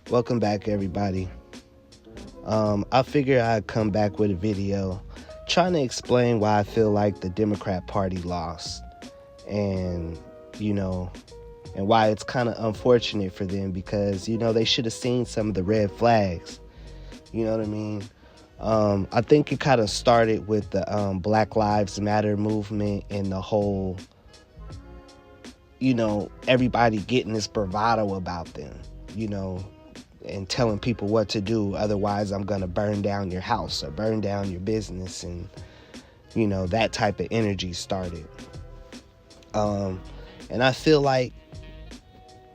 Welcome back, everybody. I figured I'd come back with a video trying to explain why I feel like the Democrat Party lost, and you know, and why it's kind of unfortunate for them because they should have seen some of the red flags. You know what I mean? I think it kind of started with the Black Lives Matter movement and the whole, everybody getting this bravado about them. And telling people what to do. Otherwise, I'm going to burn down your house or burn down your business. And, that type of energy started. And I feel like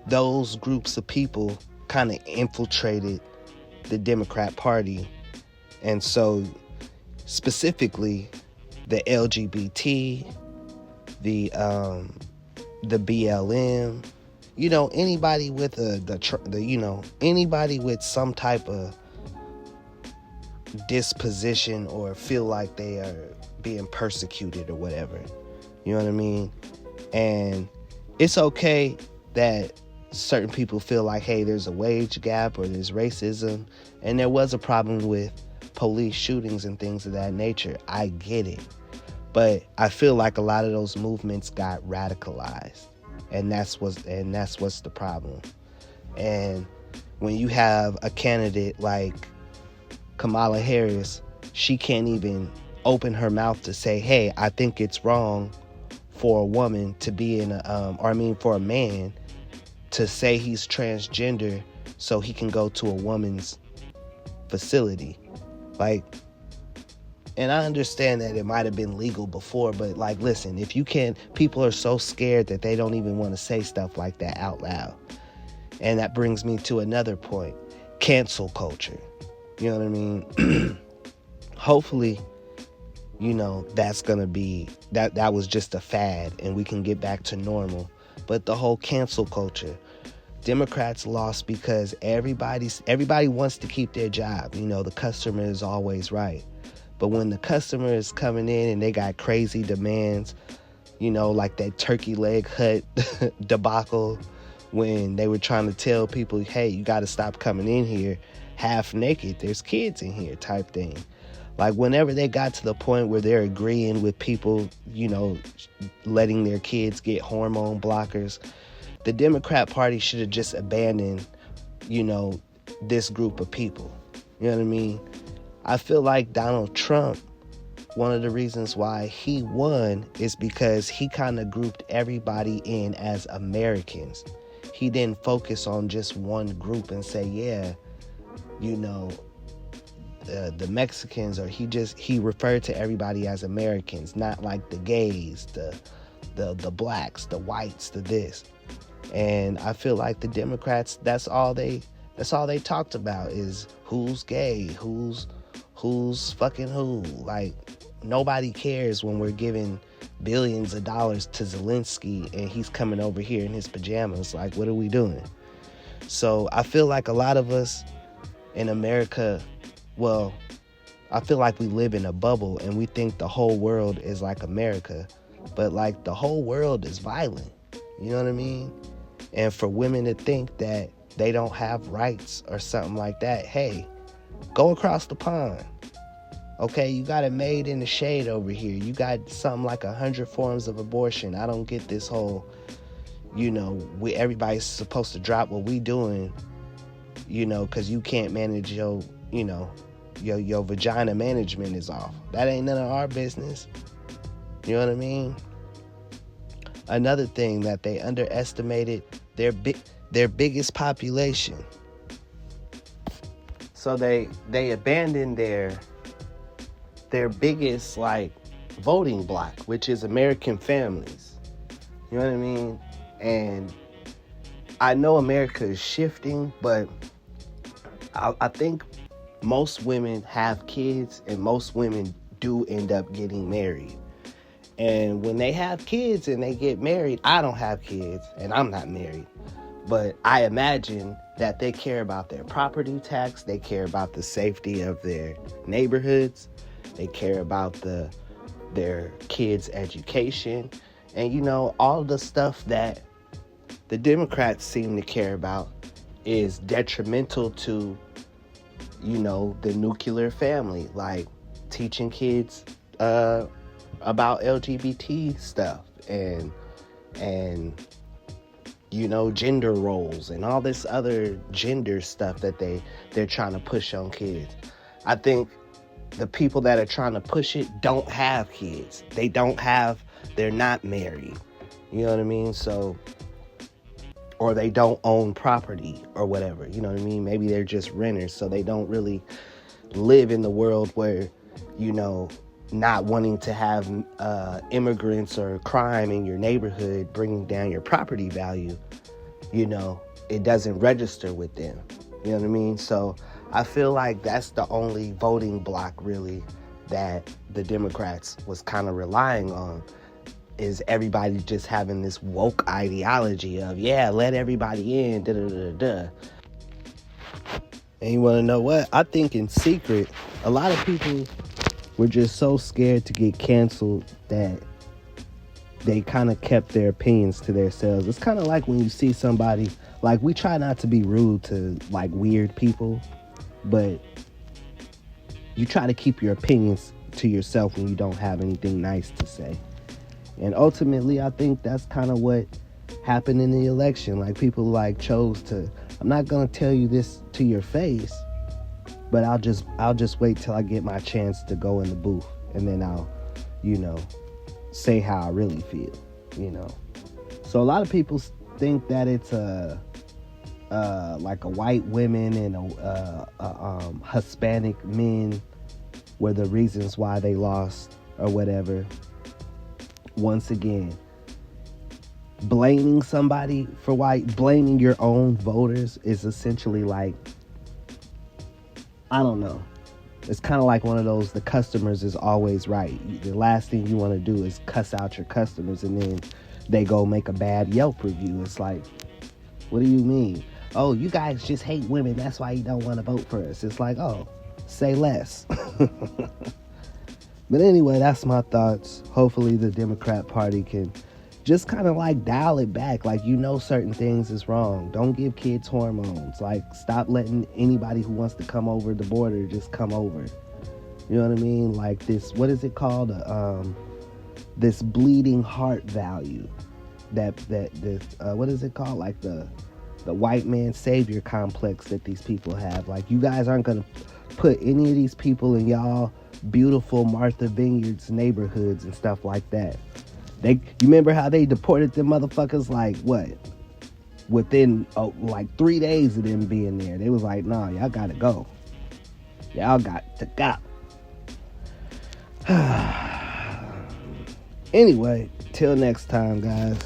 those groups of people kind of infiltrated the Democrat Party. And so specifically the LGBT, the BLM, anybody with anybody with some type of disposition or feel like they are being persecuted or whatever. You know what I mean? And it's okay that certain people feel like, hey, there's a wage gap or there's racism. And there was a problem with police shootings and things of that nature. I get it. But I feel like a lot of those movements got radicalized. And that's what's the problem. And when you have a candidate like Kamala Harris, she can't even open her mouth to say, hey, I think it's wrong for a woman to be for a man to say he's transgender so he can go to a woman's facility. And I understand that it might have been legal before, but listen, if you can't, people are so scared that they don't even want to say stuff like that out loud. And that brings me to another point, cancel culture. You know what I mean? Hopefully, that's going to be, that was just a fad and we can get back to normal. But the whole cancel culture, Democrats lost because everybody wants to keep their job. The customer is always right. But when the customer is coming in and they got crazy demands, like that turkey leg hut debacle, when they were trying to tell people, hey, you got to stop coming in here half naked. There's kids in here type thing. Whenever they got to the point where they're agreeing with people, letting their kids get hormone blockers, the Democrat Party should have just abandoned, this group of people. You know what I mean? I feel like Donald Trump, one of the reasons why he won is because he kind of grouped everybody in as Americans. He didn't focus on just one group and say, yeah, the Mexicans, or he referred to everybody as Americans, not like the gays, the blacks, the whites, the this. And I feel like the Democrats, that's all they talked about is who's gay, who's fucking who. Nobody cares when we're giving billions of dollars to Zelensky and he's coming over here in his pajamas. What are we doing? So I feel like a lot of us in America, I feel like we live in a bubble and we think the whole world is like America. But the whole world is violent. You know what I mean? And for women to think that they don't have rights or something like that, hey, go across the pond. Okay, you got it made in the shade over here. You got something like 100 forms of abortion. I don't get this whole, everybody's supposed to drop what we doing, because you can't manage your vagina management is off. That ain't none of our business. You know what I mean? Another thing that they underestimated, their biggest population. So they abandoned their biggest voting block, which is American families. You know what I mean? And I know America is shifting, but I think most women have kids and most women do end up getting married. And when they have kids and they get married, I don't have kids and I'm not married, but I imagine that they care about their property tax, they care about the safety of their neighborhoods, they care about their kids' education, and all the stuff that the Democrats seem to care about. is detrimental to, you know, the nuclear family, like teaching kids about LGBT stuff and you know, gender roles and all this other gender stuff that they're trying to push on kids. I think the people that are trying to push it don't have kids. They're not married. You know what I mean? So, or they don't own property or whatever. You know what I mean? Maybe they're just renters, so they don't really live in the world where, you know, not wanting to have immigrants or crime in your neighborhood bringing down your property value, you know, it doesn't register with them. You know what I mean? So I feel like that's the only voting block really that the Democrats was kind of relying on, is everybody just having this woke ideology of, yeah, let everybody in, da-da-da-da-da. And you want to know what? I think in secret, a lot of people were just so scared to get canceled that they kind of kept their opinions to themselves. It's kind of like when you see somebody, like, we try not to be rude to, like, weird people, but you try to keep your opinions to yourself when you don't have anything nice to say. And ultimately, I think that's kind of what happened in the election. Like, people, like, chose to, I'm not going to tell you this to your face, but I'll just wait till I get my chance to go in the booth, and then I'll, you know, say how I really feel, you know. So a lot of people think that it's like a white women and a Hispanic men were the reasons why they lost or whatever. Once again, blaming somebody for blaming your own voters is essentially like, I don't know. It's kind of like one of those, the customers is always right. The last thing you want to do is cuss out your customers and then they go make a bad Yelp review. It's like, what do you mean? Oh, you guys just hate women. That's why you don't want to vote for us. It's like, oh, say less. But anyway, that's my thoughts. Hopefully the Democrat Party can just kind of like dial it back. Like, you know, certain things is wrong. Don't give kids hormones. Like, stop letting anybody who wants to come over the border just come over. You know what I mean? Like this, what is it called? This bleeding heart value. What is it called? Like the white man savior complex that these people have. Like, you guys aren't going to put any of these people in y'all beautiful Martha Vineyards neighborhoods and stuff like that. You remember how they deported them motherfuckers, like, what? Within, like, 3 days of them being there. They was like, nah, y'all gotta go. Y'all got to go. Anyway, till next time, guys.